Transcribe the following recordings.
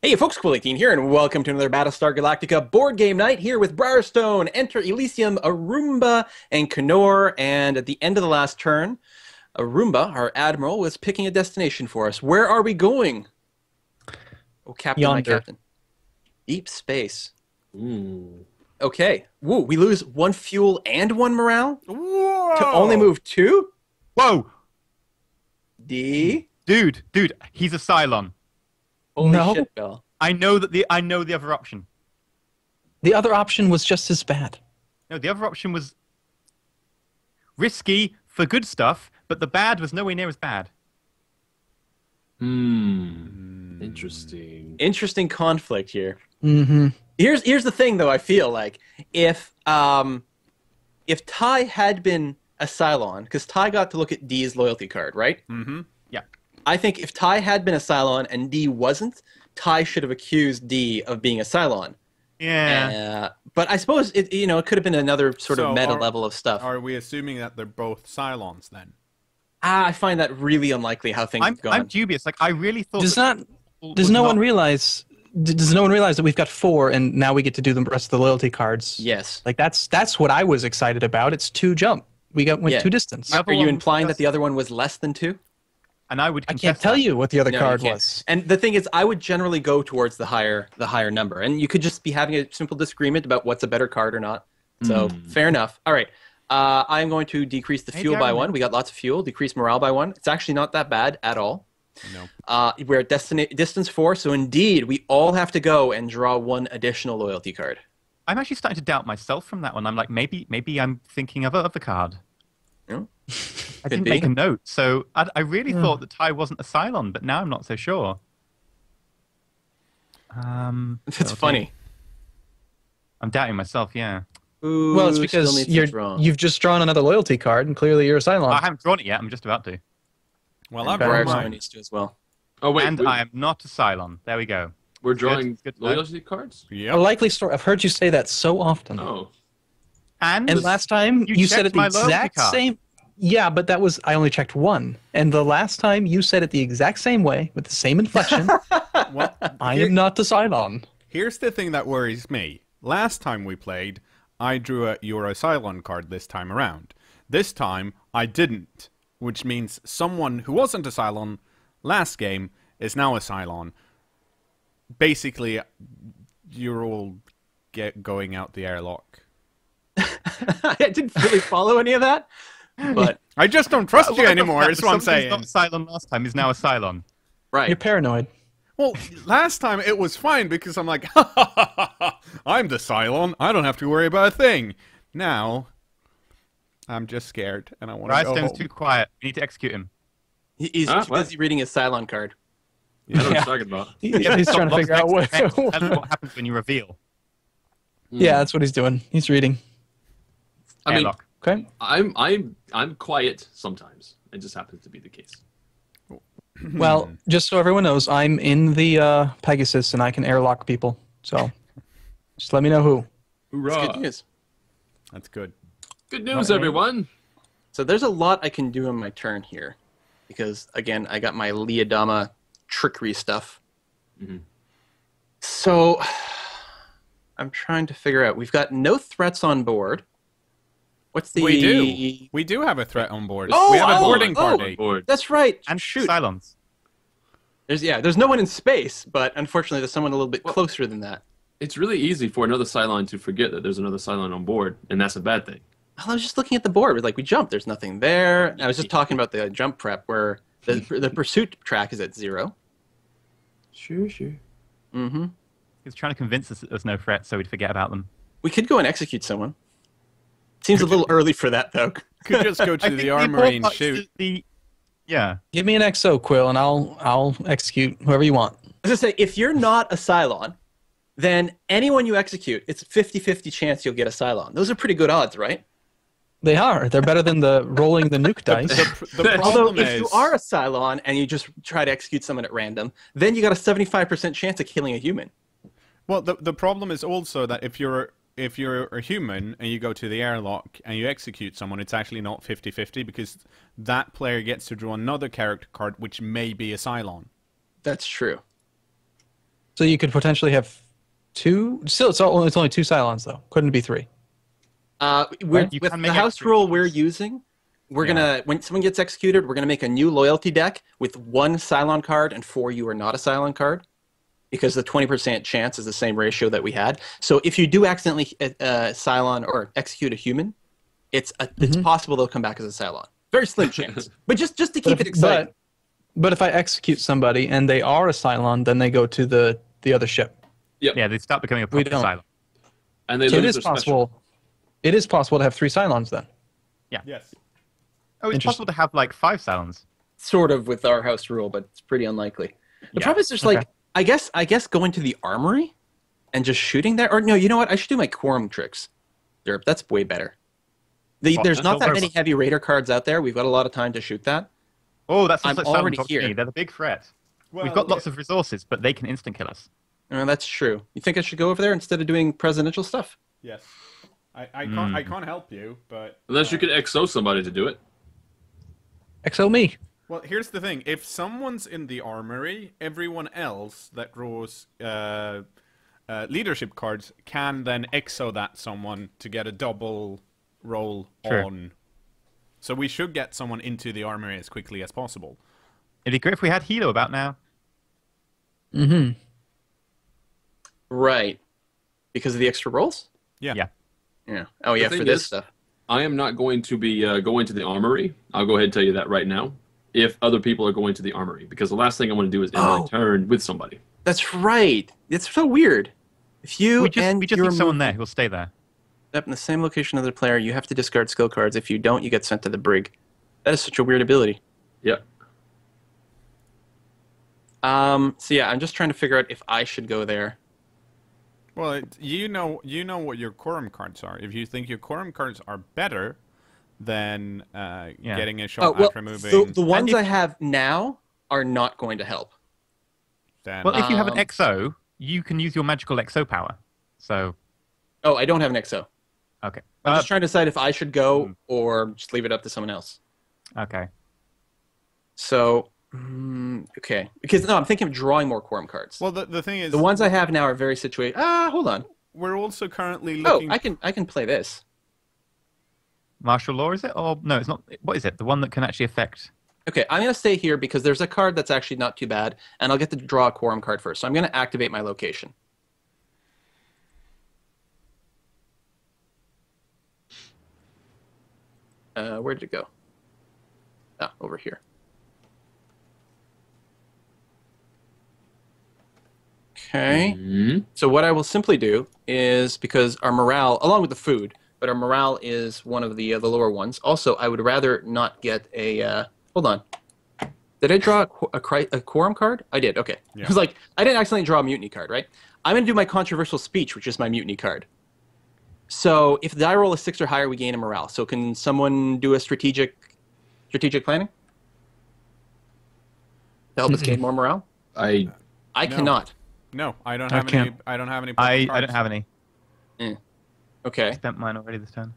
Hey folks, Cool18 here, and welcome to another Battlestar Galactica board game night here with Briarstone, Enter Elysium, Arumba, and cKnoor. And at the end of the last turn, Arumba, our admiral, was picking a destination for us. Where are we going? Oh, Captain, Yonder. my captain. Deep space. Ooh. Okay. Woo, we lose 1 fuel and 1 morale? Whoa! To only move 2? Whoa! D? Dude, he's a Cylon. Holy No. shit, Bill. I know the other option. The other option was just as bad. No, the other option was risky for good stuff, but the bad was nowhere near as bad. Interesting. Interesting conflict here. Mm-hmm. Here's the thing, though. I feel like if Ty had been a Cylon, because Ty got to look at D's loyalty card, right? Mm-hmm. Yeah. I think if Ty had been a Cylon and D wasn't, Ty should have accused D of being a Cylon. Yeah. But I suppose it could have been another sort of So meta level of stuff. Are we assuming that they're both Cylons then? I find that really unlikely how things have gone. I'm dubious. Like I really thought. Does that no one realize that we've got 4 and now we get to do the rest of the loyalty cards? Yes. Like that's what I was excited about. It's 2 jump. Went Yeah. 2 distance. Yep. Are you implying that the other one was less than 2? And I would. I Confess can't tell that. you what the other No, card you can't. was. And the thing is, I would generally go towards the higher number, and you could just be having a simple disagreement about what's a better card or not. So fair enough. All right, I'm going to decrease the fuel by 1. We got lots of fuel. Decrease morale by 1. It's actually not that bad at all. No. We're at distance 4, so indeed we all have to go and draw 1 additional loyalty card. I'm actually starting to doubt myself from that one. I'm like, maybe I'm thinking of the card. No? I Could didn't be. make a note, so I really thought that Ty wasn't a Cylon, but now I'm not so sure. That's funny. I'm doubting myself. Yeah. Ooh, Well, it's still because needs to draw. you've just drawn another loyalty card, and clearly you're a Cylon. I haven't drawn it yet. I'm just about to. Well, I've Okay. drawn Briarstone mine. needs to as well. Oh wait, And I am not a Cylon. There we go. we're drawing Good to know. loyalty cards. A Yep. likely story. I've heard you say that so often. Oh, And And last time you said checked it the my loyalty exact card. same. Yeah, but I only checked 1. And the last time you said it the exact same way with the same inflection. well, I am not the Cylon. Here's the thing that worries me. Last time we played, I drew a You're a Cylon card this time around. This time, I didn't, which means someone who wasn't a Cylon last game is now a Cylon. Basically, you're all going out the airlock. I didn't really follow any of that, but I just don't trust you anymore, is what I'm saying. Not Cylon last time. Is now a Cylon. right. You're paranoid. Well, last time it was fine because I'm like, ha ha ha ha ha, I'm the Cylon. I don't have to worry about a thing. Now, I'm just scared and I want to go Briarstone's home. too quiet. We need to execute him. He's Ah, too what? busy reading his Cylon card. I know what Yeah. you're talking about. He's trying to figure out what. That's what happens when you reveal. Yeah, that's what he's doing. He's reading. I mean, Airlock. Okay. I'm quiet sometimes. It just happens to be the case. Well, just so everyone knows, I'm in the Pegasus and I can airlock people. So, just let me know who. It's good news. That's good. Good news, everyone. So there's a lot I can do on my turn here, because again, I got my Liadama trickery stuff. So I'm trying to figure out. We've got no threats on board. What's the? We do. We do have a threat on board. Oh, we have a oh, boarding oh. party. Board. That's right. And Shoot. Cylons. There's no one in space, but unfortunately, there's someone a little bit closer than that. It's really easy for another Cylon to forget that there's another Cylon on board, and that's a bad thing. Well, I was just looking at the board. Like we jumped. There's nothing there. I was just talking about the jump prep where the pursuit track is at 0. Sure. Mm-hmm. He was trying to convince us that there's no threat, so we'd forget about them. We could go and execute someone. Seems a little early for that, though. Could just go I to think the we armory brought and back shoot. Yeah. Give me an XO, Quill, and I'll execute whoever you want. I was going to say, if you're not a Cylon, then anyone you execute, it's a 50-50 chance you'll get a Cylon. Those are pretty good odds, right? They are. They're better than the rolling the nuke dice. The Although, problem if is, you are a Cylon and you just try to execute someone at random, then you got a 75% chance of killing a human. well, the problem is also that if you're a human and you go to the airlock and you execute someone, it's actually not 50-50 because that player gets to draw another character card, which may be a Cylon. That's true. So you could potentially have two. Still, it's only two Cylons though. Couldn't it be three? With You with can the make house extra rule we're units. using, we're gonna when someone gets executed, we're gonna make a new loyalty deck with 1 Cylon card and 4 you are not a Cylon card, because the 20% chance is the same ratio that we had. So if you do accidentally Cylon or execute a human, it's possible they'll come back as a Cylon. Very slim chance, but just to keep it exciting. But if I execute somebody and they are a Cylon, then they go to the other ship. Yeah, they start becoming a We proper don't. Cylon. And they So it lose is their special. possible. It is possible to have 3 Cylons then. Yes. Oh, it's Interesting. possible to have like 5 Cylons. Sort of with our house rule, but it's pretty unlikely. The Yeah. problem is just Okay. like I guess going to the armory and just shooting there, or no, you know what? I should do my quorum tricks. Derp, that's way better. Well, There's that's not that no many worse. heavy raider cards out there. We've got a lot of time to shoot that. Oh, that's I'm like already Cylons here. They're the big threat. Well, We've got lots of resources, but they can instant kill us. That's true. You think I should go over there instead of doing presidential stuff? Yes. I can't help you, but Unless you could XO somebody to do it. XO me. well, here's the thing: if someone's in the armory, everyone else that draws leadership cards can then exo that someone to get a double roll True. on. So we should get someone into the armory as quickly as possible. It'd be great if we had Hilo about now. Mm-hmm. Right. Because of the extra rolls? Yeah. Yeah. Yeah. Oh yeah, thing for this is- stuff. I am not going to be going to the armory. I'll go ahead and tell you that right now. If other people are going to the armory, because the last thing I want to do is end my turn with somebody. That's right. It's so weird. If you We just and need your someone there who'll stay there. up in the same location as the player, you have to discard skill cards. If you don't, you get sent to the brig. That is such a weird ability. Yeah. So yeah, I'm just trying to figure out if I should go there. Well, you know what your quorum cards are. If you think your quorum cards are better than getting a shot at removing, the ones if- I have now are not going to help. then Well, if you have an Um, XO, you can use your magical XO power. So, Oh, I don't have an XO. okay. I'm just trying to decide if I should go or just leave it up to someone else. Okay. So, okay. Because no, I'm thinking of drawing more quorum cards. well, the thing is, The ones I have now are very situated. Hold on. we're also currently Oh, looking. I can play this. Martial law, is it? Or no, it's not. What is it? The one that can actually affect. Okay, I'm going to stay here because there's a card that's actually not too bad, and I'll get to draw a quorum card first. So I'm going to activate my location. Where did it go? Ah, over here. Okay. Mhm. So what I will simply do is, because our morale, along with the food, but our morale is one of the lower ones. Also, I would rather not get a. Hold on. Did I draw a quorum card? I did. Okay. Yeah. It was like I didn't accidentally draw a mutiny card, right? I'm going to do my controversial speech, which is my mutiny card. So if the die roll is 6 or higher, we gain a morale. So can someone do a strategic planning to help us gain more morale? I No. cannot. No, I don't I have any. can't. I don't have any. I cards. don't have any. Okay. Spent mine already this turn.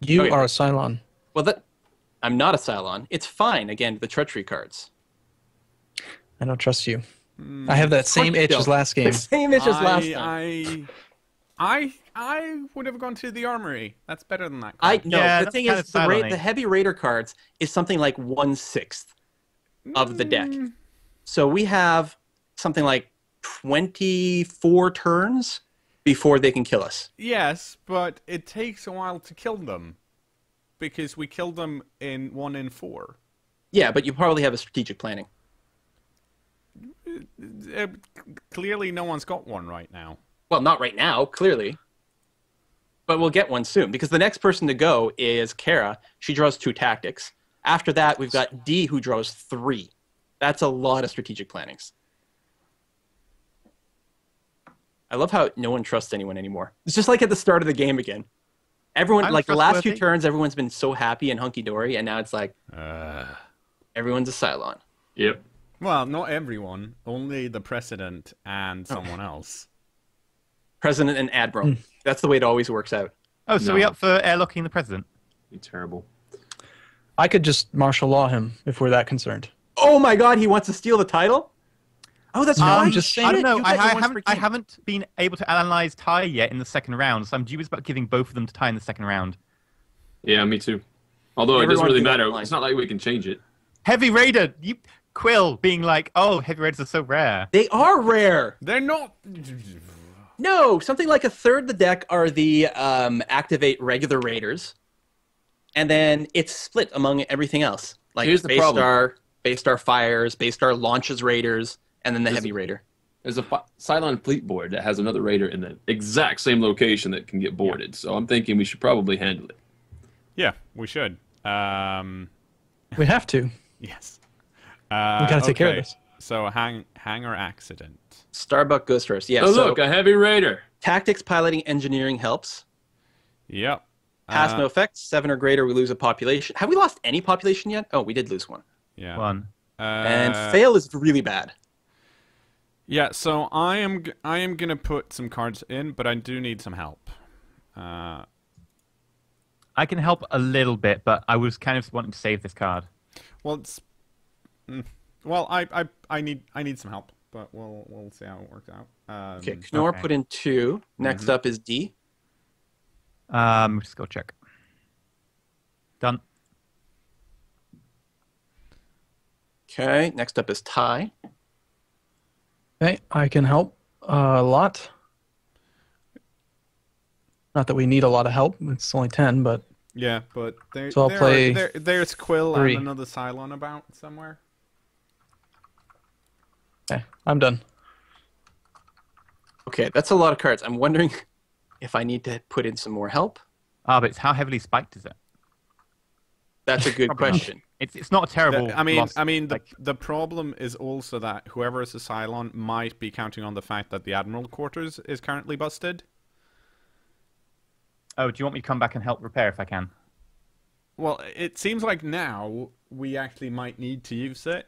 You Okay. are a Cylon. Well, I'm not a Cylon. It's fine. Again, the treachery cards. I don't trust you. I have that same itch as last game. The same itch as last time. I would have gone to the armory. That's better than that. I Card. no. Yeah, the that's thing kind is, of Cylon-y. the heavy raider cards is something like 1/6 of the deck. So we have something like 24 turns before they can kill us. Yes, but it takes a while to kill them because we kill them in 1 in 4. Yeah, but you probably have a strategic planning. Clearly, no one's got one right now. Well, not right now, clearly. But we'll get one soon, because the next person to go is Kara. She draws 2 tactics. After that, we've got D, who draws 3. That's a lot of strategic plannings. I love how no one trusts anyone anymore. It's just like at the start of the game again. Everyone, I'm like the last few trustworthy. turns, everyone's been so happy and hunky-dory, and now it's like, everyone's a Cylon. Yep. Well, not everyone. Only the president and someone else. President and Admiral. That's the way it always works out. Oh, so No. we up for airlocking the president? Be terrible. I could just martial law him if we're that concerned. Oh my God, he wants to steal the title? Oh, that's right. I'm just saying- I don't know. You got your once per I game. haven't been able to analyze Ty yet in the second round, so I'm dubious about giving both of them to Ty in the second round. Yeah, me too. Although it doesn't Everyone really do that matter. online. It's not like we can change it. Heavy Raider, Quill being like, "Oh, Heavy Raiders are so rare." They are rare. They're not. No, something like a third of the deck are the activate regular raiders, and then it's split among everything else. Like Here's the problem. Baystar fires, Baystar launches raiders, and then the heavy raider. There's a Cylon fleet board that has another raider in the exact same location that can get boarded. So I'm thinking we should probably handle it. Yeah, we should. We have to. Yes. We gotta take care of this. So hangar accident. Starbuck goes first. Yeah. Oh so look, a heavy raider. tactics, piloting, engineering helps. Yep. Pass no effects. 7 or greater, we lose a population. Have we lost any population yet? Oh, we did lose one. Yeah. One. And fail is really bad. Yeah. So I am gonna put some cards in, but I do need some help. I can help a little bit, but I was kind of wanting to save this card. Well, it's. Well, I need some help, but we'll see how it works out. Okay, cKnoor okay. put in 2. Next up is D. Just go check. Done. Okay, next up is Ty. Okay, I can help a lot. Not that we need a lot of help. It's only 10, but Yeah, but So I'll play there's Quill 3. and another Cylon about somewhere. okay, I'm done. Okay, that's a lot of cards. I'm wondering if I need to put in some more help. Ah, but it's how heavily spiked is it? That's a good Probably not. question. It's not a terrible. loss. The problem is also that whoever is a Cylon might be counting on the fact that the Admiral quarters is currently busted. Oh, do you want me to come back and help repair if I can? Well, it seems like now we actually might need to use it.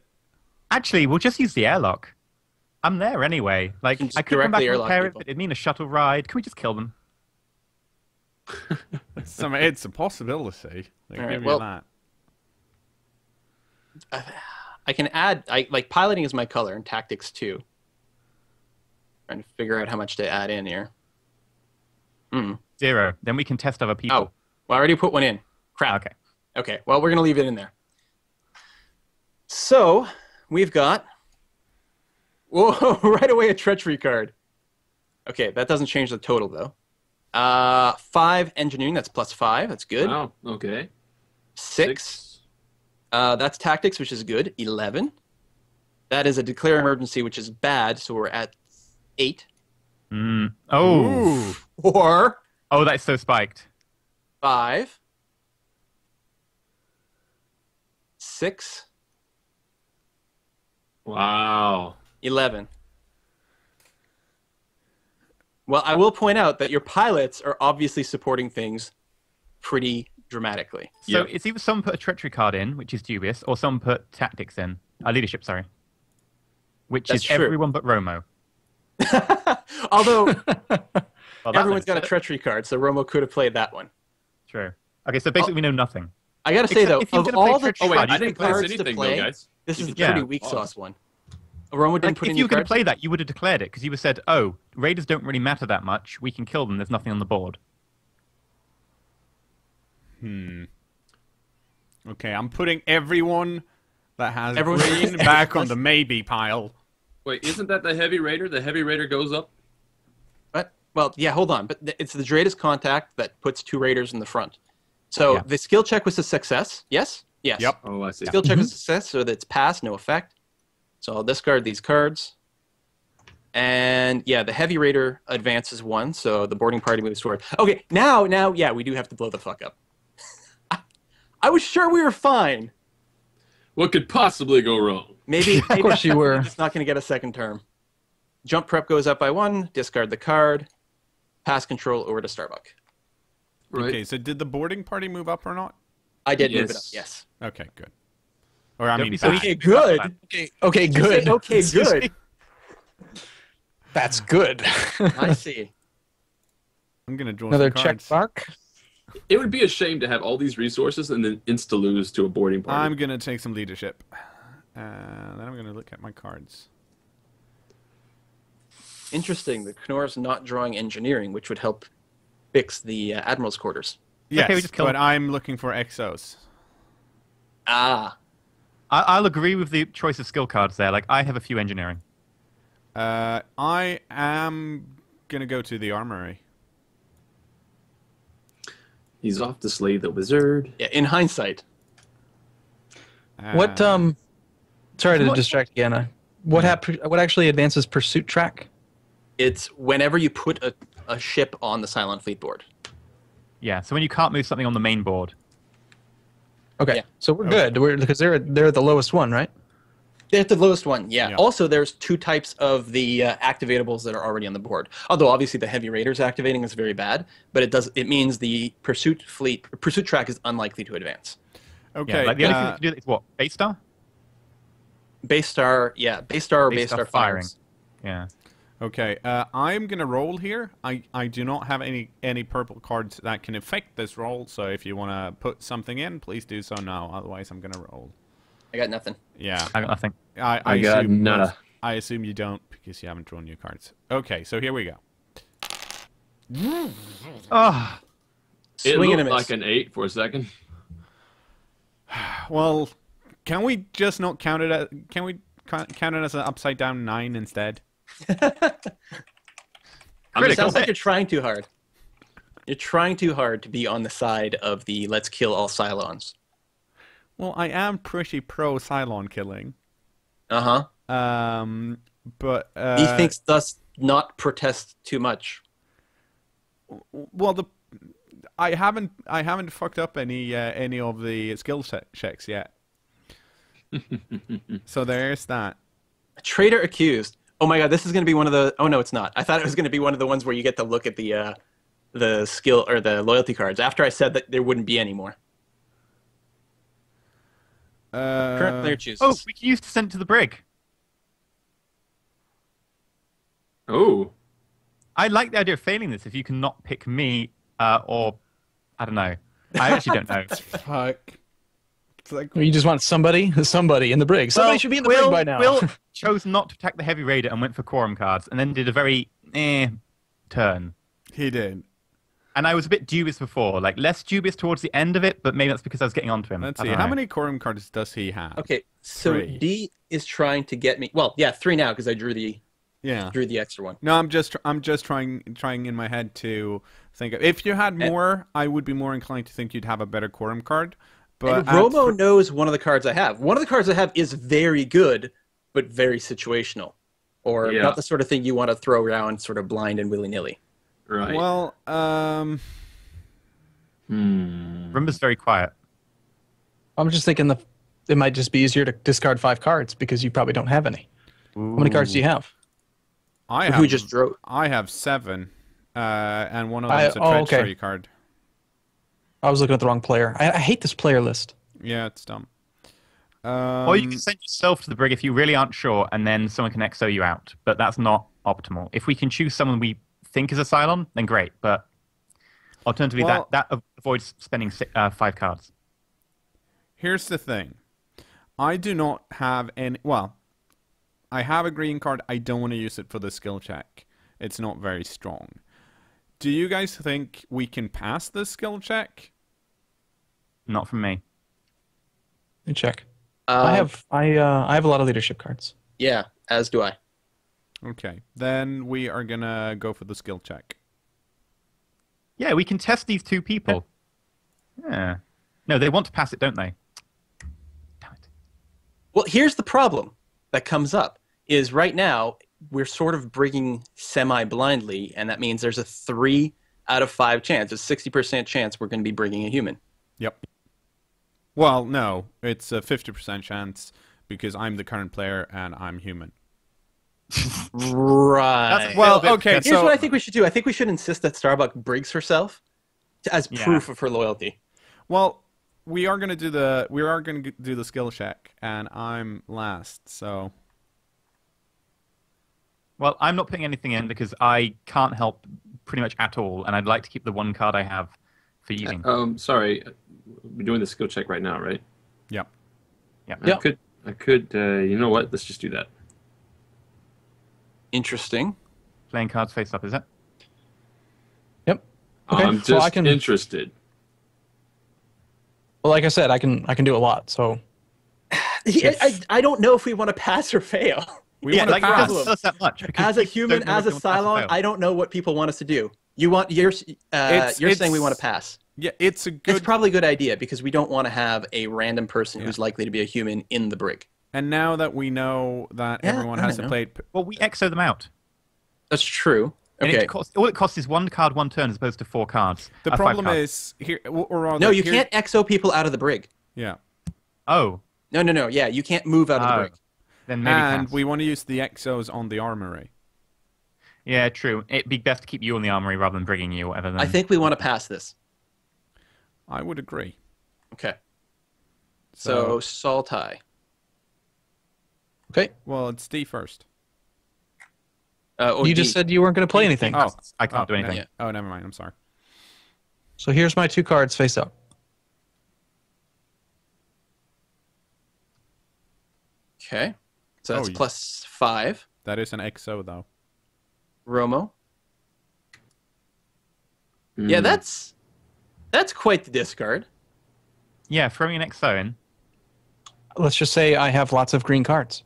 Actually, we'll just use the airlock. I'm there anyway. Like, You can just I could come back directly and airlock repair it, people. but it'd mean a shuttle ride. Can we just kill them? It's a possibility. I'll All right, give you well- that. I can add, like piloting is my color and tactics too. Trying to figure out how much to add in here. 0. Then we can test other people. Oh, well, I already put one in. Crap. Okay. Okay, well, we're going to leave it in there. So, we've got... Whoa, right away a treachery card. Okay, that doesn't change the total, though. 5 engineering, that's +5. That's good. Wow. Okay. 6. That's tactics, which is good. 11. That is a declare emergency, which is bad, so we're at 8. Oh. 4. Oh, that's so spiked. 5. 6. Wow. 11. Well, I will point out that your pilots are obviously supporting things pretty dramatically. So Yep. it's either someone put a treachery card in, which is dubious, or someone put tactics in. Leadership, sorry. Which That's is true. everyone but Romo. Although Well, that everyone's got a limits it. treachery card, so Romo could have played that one. True. Okay, so basically we know nothing. I gotta say Except though, if you were of gonna play all the treachery Oh wait, card, I you didn't could place cards to anything play, though, guys. this is You a can- pretty Yeah. weak sauce one. Romo didn't Like, put if in you your were going cards? to play that, you would have declared it, because you would have said, oh, Raiders don't really matter that much. We can kill them. There's nothing on the board. Okay, I'm putting everyone that has Everyone- green back on the maybe pile. Wait, isn't that the heavy raider? The heavy raider goes up. What? Well, yeah, hold on. But it's the Dreadest contact that puts 2 raiders in the front. So Yeah. the skill check was a success. Yes? Yes. Yep. Oh, I see. Skill check was a success, so that's passed, no effect. So I'll discard these cards. And yeah, the heavy raider advances 1, so the boarding party moves forward. Okay, now, yeah, we do have to blow the fuck up. I was sure we were fine. What could possibly go wrong? Maybe Of course you were. It's not going to get a second term. Jump prep goes up by 1. Discard the card. Pass control over to Starbuck. Right. Okay, so did the boarding party move up or not? I did move it up. Yes. Yes. Okay, good. Or I Don't mean, be so back. Okay, good. Okay, good. Okay, Excuse good. me. That's good. I see. I'm gonna draw Another some check cards. mark. It would be a shame to have all these resources and then insta lose to a boarding party. I'm gonna take some leadership. And then I'm going to look at my cards. Interesting. The cKnoor's not drawing engineering, which would help fix the Admiral's quarters. Yes, okay, we just but I'm looking for exos. Ah. I'll agree with the choice of skill cards there. Like, I have a few engineering. I am going to go to the armory. He's off to slay the wizard. Yeah, in hindsight. What sorry to distract again. What actually advances pursuit track? It's whenever you put a ship on the Cylon fleet board. Yeah, so when you can't move something on the main board. Okay, Yeah. so we're good. Because they're the lowest one, right? They're the lowest one, yeah. Yeah. Also, there's 2 types of the activatables that are already on the board. Although obviously the heavy raiders activating is very bad, but it means the pursuit track is unlikely to advance. Okay. Yeah, like the only thing that can do is what? Base star? Base star, yeah, base star or base star firing. fires. Yeah. Okay, I'm gonna roll here. I do not have any purple cards that can affect this roll, so if you want to put something in, please do so now. Otherwise, I'm gonna roll. I got nothing. Yeah, I got nothing. I got assume nada. I assume you don't because you haven't drawn your cards. Okay, so here we go. Oh, It Swing and a looked miss. like an 8 for a second. Well, can we just not count it? Can we count it as an upside down 9 instead? It Critical. sounds like you're trying too hard. You're trying too hard to be on the side of the let's kill all Cylons. Well, I am pretty pro Cylon killing. Uh-huh. But He thinks thus not protest too much. well, I haven't fucked up any of the skill checks yet. So there's that. A traitor accused. Oh my god, this is going to be one of the... Oh no, it's not. I thought it was going to be one of the ones where you get to look at the skill or the loyalty cards after I said that there wouldn't be any more. Current player chooses. oh, we can use Descent to the Brig. Oh. I like the idea of failing this if you cannot pick me or... I don't know. I actually don't know. Fuck. It's like Or you just want somebody in the brig. Somebody should be in the brig by now. Will chose not to attack the heavy raider and went for quorum cards, and then did a very turn. he did. And I was a bit dubious before, like less dubious towards the end of it, but maybe that's because I was getting onto him. Let's I see. don't How know. many quorum cards does he have? Okay, so 3. D is trying to get me... Well, yeah, 3 now because I drew the Yeah. extra one. No, I'm just trying in my head to think of, if you had more, I would be more inclined to think you'd have a better quorum card. But And Romo knows one of the cards I have. One of the cards I have is very good, but very situational. Or Yeah. not the sort of thing you want to throw around sort of blind and willy-nilly. Right. well, Rumba's very quiet. I'm just thinking it might just be easier to discard 5 cards because you probably don't have any. How many cards do you have? Who just drew? I have 7, and one of them is a treachery card. I was looking at the wrong player. I hate this player list. Yeah, it's dumb. Or you can send yourself to the brig if you really aren't sure, and then someone can XO you out. But that's not optimal. If we can choose someone we think is a Cylon, then great. But alternatively, Well- that avoids spending 5 cards. Here's the thing. I do not have any... Well, I have a green card. I don't want to use it for the skill check. It's not very strong. Do you guys think we can pass this skill check? Not from me. Let me check. I have a lot of leadership cards. Yeah, as do I. Okay. Then we are going to go for the skill check. Yeah, we can test these 2 people. Yeah. No, they want to pass it, don't they? Damn it. Well, here's the problem that comes up, is right now we're sort of brigging semi-blindly, and that means there's a 3 out of 5 chance, a 60% chance we're going to be brigging a human. Yep. Well, no. It's a 50% chance because I'm the current player and I'm human. Right. Well, bit- okay, Here's so... what I think we should do. I think we should insist that Starbuck brigs herself as Yeah. proof of her loyalty. Well, we are gonna do the skill check, and I'm last. So Well, I'm not putting anything in because I can't help pretty much at all, and I'd like to keep the 1 card I have for using. Sorry. We're doing the skill check right now, right? yep. Yeah. Yep. I could. You know what? Let's just do that. Interesting. Playing cards face up, is it? Yep. Okay. I'm Well, just I can. interested. Well, like I said, I can do a lot. So I don't know if we want to pass or fail. We Yeah, want to Like, pass. doesn't tell us that much. because As a people human, don't know as a if they want to pass or Cylon, fail. I don't know what people want us to do. You're saying we want to pass. Yeah, it's a good. It's probably a good idea because we don't want to have a random person who's likely to be a human in the brig. And now that we know that Yeah, everyone I has don't to know. play, Well, we exo them out. That's true. And Okay. all it costs is 1 card, 1 turn, as opposed to 4 cards. the 5 problem cards. is here, or rather, No, you here- can't exo people out of the brig. Yeah, Oh, No. Yeah, you can't move out of the Oh. brig. then maybe and pass. we want to use the exos on the armory. Yeah, true. It'd be best to keep you in the armory rather than bringing you or whatever. Then. I think we want to pass this. I would agree. Okay. So Saltai. Okay. Well, it's D first. Or you D. just said you weren't going to play anything. Oh, I can't do anything. Yeah. Oh, never mind. I'm sorry. So here's my 2 cards face up. Okay. So that's Oh, plus 5. That is an XO though. Romo. Yeah, that's quite the discard. Yeah, throwing an XO in. Let's just say I have lots of green cards.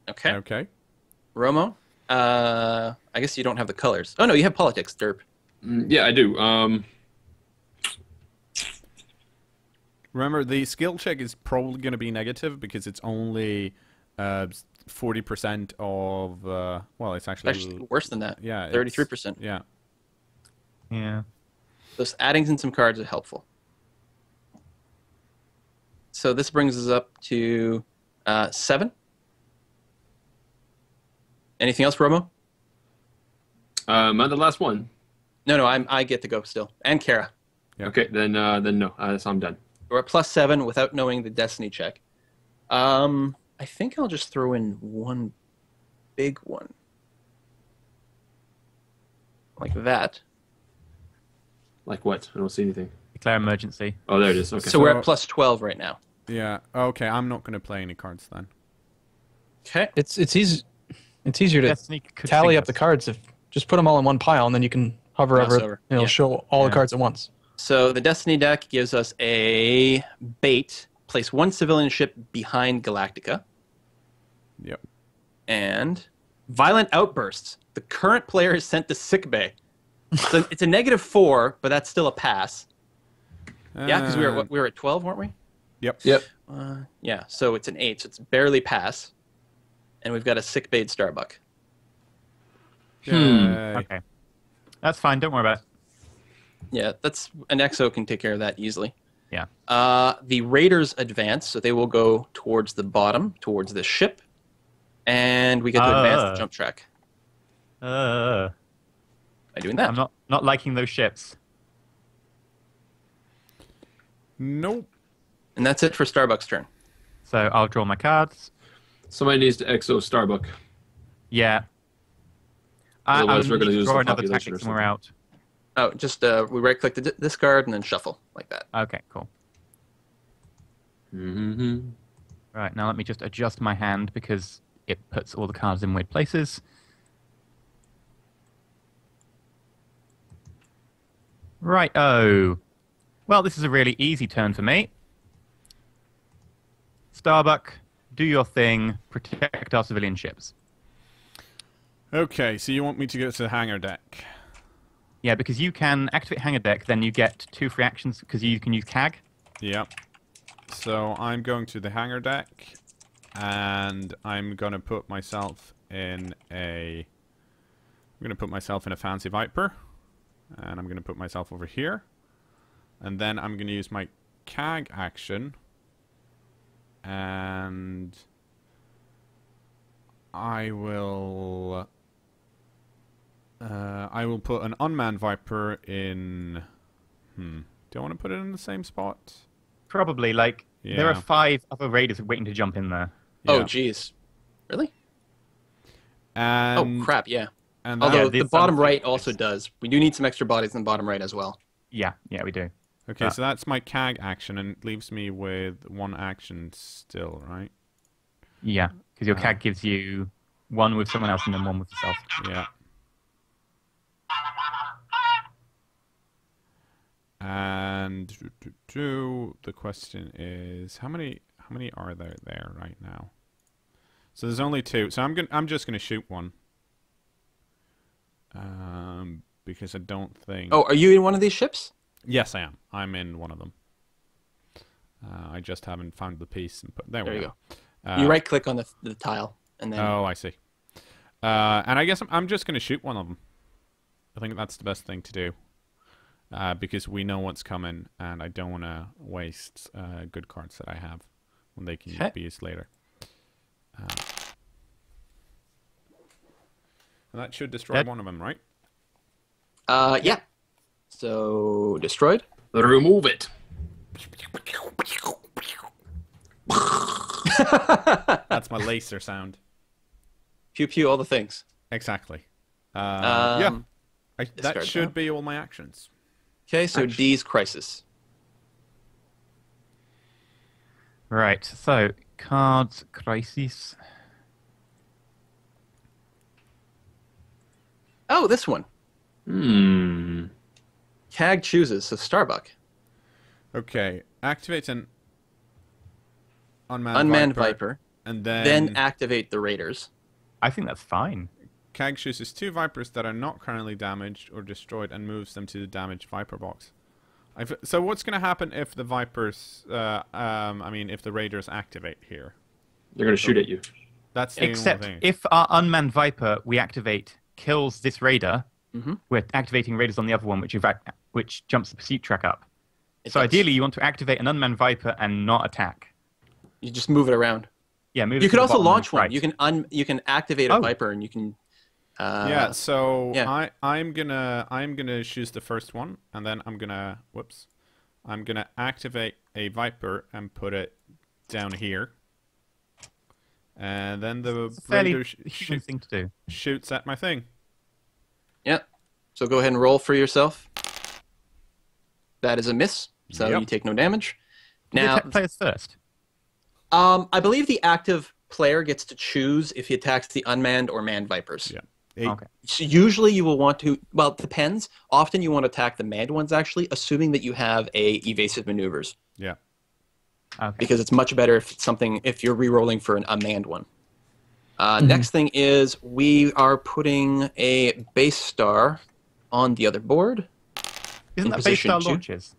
Okay. Okay. Romo. I guess you don't have the colors. Oh no, you have politics, derp. Yeah, I do. Remember, the skill check is probably going to be negative because it's only 40% of. Well, it's Actually, worse than that. yeah, 33%. Yeah. Yeah. So adding in some cards is helpful. So this brings us up to 7. Anything else, Romo? I'm the last one. No, I get to go still, and Kara. Yeah. Okay, then no. So I'm done. We're at plus 7 without knowing the destiny check. I think I'll just throw in one big one, like that. Like what? I don't see anything. Declare emergency. Oh, there it is. Okay. So we're at plus 12 right now. Yeah. Okay. I'm not going to play any cards then. Okay. It's easy. It's easier to Destiny could tally sink up the us. cards if just put them all in one pile and then you can hover Mouse over. over. And it'll Yeah. show all the Yeah. cards at once. So the Destiny deck gives us a bait. Place 1 civilian ship behind Galactica. Yep. And violent outbursts. The current player is sent to sickbay. So it's a -4, but that's still a pass. Yeah, because we were at 12, weren't we? Yep. Yep. Yeah, so it's an 8, so it's barely pass. And we've got a sickbayed Starbuck. Yay. Okay. That's fine. Don't worry about it. Yeah, that's an EXO can take care of that easily. Yeah. The Raiders advance, so they will go towards the bottom, towards the ship. And we get to advance the jump track by doing that. I'm not liking those ships. Nope. And that's it for Starbuck's turn. So I'll draw my cards. Somebody needs to exo Starbuck. Yeah. Otherwise, we're gonna lose draw the another population tactic or when we're out. Oh, just we right-click this card and then shuffle like that. Okay, cool. Mm-hmm. Right, now let me just adjust my hand because it puts all the cards in weird places. Right, oh. Well, this is a really easy turn for me. Starbuck, do your thing. Protect our civilian ships. Okay, so you want me to go to the hangar deck? Yeah, because you can activate hangar deck, then you get 2 free actions because you can use CAG. Yep. So I'm going to the hangar deck, and I'm gonna put myself in a. I'm gonna put myself in a fancy Viper, and I'm gonna put myself over here, and then I'm gonna use my CAG action, and I will put an unmanned Viper in. Do I want to put it in the same spot? Probably, like, there are Yeah. 5 other raiders waiting to jump in there. Oh, Yeah. geez. Really? And Oh, crap, yeah. And Although Yeah, the this bottom sounds right like- also does. We do need some extra bodies in the bottom right as well. Yeah, we do. okay, so that's my CAG action, and it leaves me with 1 action still, right? Yeah, because your CAG gives you one with someone else and then one with yourself. Yeah. And the question is, how many are there right now? So there's only 2. So I'm just gonna shoot one. Because I don't think. Oh, are you in one of these ships? Yes, I am. I'm in one of them. I just haven't found the piece and put. There we go. You right-click on the tile and then. Oh, I see. And I guess I'm just gonna shoot one of them. I think that's the best thing to do. Because we know what's coming, and I don't want to waste good cards that I have when they can be used later. And that should destroy one of them, right? Yeah. So destroyed. Remove it. That's my laser sound. Pew pew, all the things. Exactly. Yeah. That should that. be all my actions. Okay, so D's crisis. Right, so cards, crisis. Oh, this one. Hmm. CAG chooses, so Starbuck. Okay, activate an Unmanned Viper. And Then activate the Raiders. I think that's fine. CAG chooses 2 Vipers that are not currently damaged or destroyed and moves them to the damaged Viper box. So what's going to happen if the Vipers, if the Raiders activate here? They're going to shoot at you. That's the Except only thing. if our unmanned Viper we activate kills this Raider, we're activating Raiders on the other one, which jumps the pursuit track up. So ideally, you want to activate an unmanned Viper and not attack. You just move it around. Yeah, move. You it could to the also bottom launch one. right. You can activate a Viper, and you can. I'm gonna choose the first one, and then I'm gonna activate a Viper and put it down here, and then the Raider thing to do. shoots at my thing. Yeah. So go ahead and roll for yourself. That is a miss, so Yep. you take no damage. Did Now, you attack players first? I believe the active player gets to choose if he attacks the unmanned or manned Vipers. Yeah. Okay. So usually you will want to, well, it depends. Often you want to attack the manned ones, actually, assuming that you have a evasive maneuvers. Yeah. Okay. Because it's much better if you're re-rolling for a manned one. Next thing is we are putting a base star on the other board. Isn't that base position star two. launches?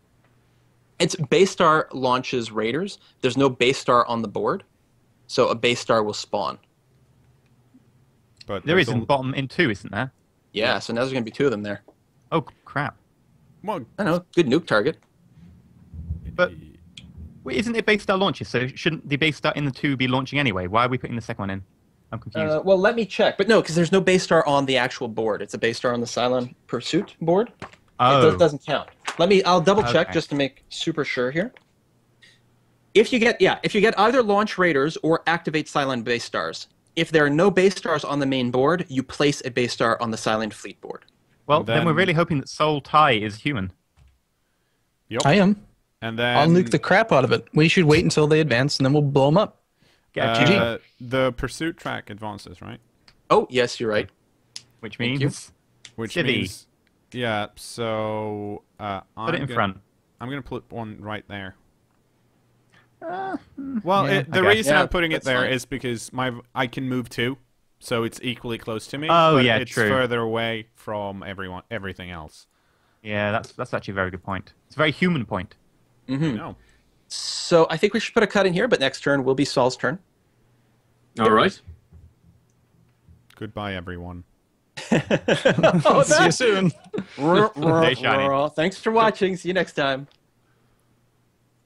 It's base star launches Raiders. There's no base star on the board, so a base star will spawn. But There there's is in bottom in 2, isn't there? Yeah, so now there's going to be 2 of them there. Oh crap! Well, I know, good nuke target. But wait, isn't it base star launches? So shouldn't the base star in the 2 be launching anyway? Why are we putting the second one in? I'm confused. Well, let me check. But no, because there's no base star on the actual board. It's a base star on the Cylon Pursuit board. Oh. It doesn't count. I'll double check Okay. just to make super sure here. If you get either launch Raiders or activate Cylon base stars. If there are no base stars on the main board, you place a base star on the Cylon fleet board. Well, then- then we're really hoping that Soul Tai is human. Yep. I am. And then I'll nuke the crap out of it. We should wait until they advance, and then we'll blow them up. Get a GG. the pursuit track advances, right? Oh, yes, you're right. Which thank you. means Which Civvy. means, yeah. So put it in front. I'm gonna put one right there. Yeah, The I guess. reason Yeah, I'm putting it that's there fine. is because I can move 2, so it's equally close to me. Oh, but yeah, it's true. further away from everything else. Yeah, that's actually a very good point. It's a very human point. No. So I think we should put a cut in here, but next turn will be Saul's turn. All right. Goodbye, everyone. Oh, See you soon. Stay shiny. Thanks for watching. See you next time.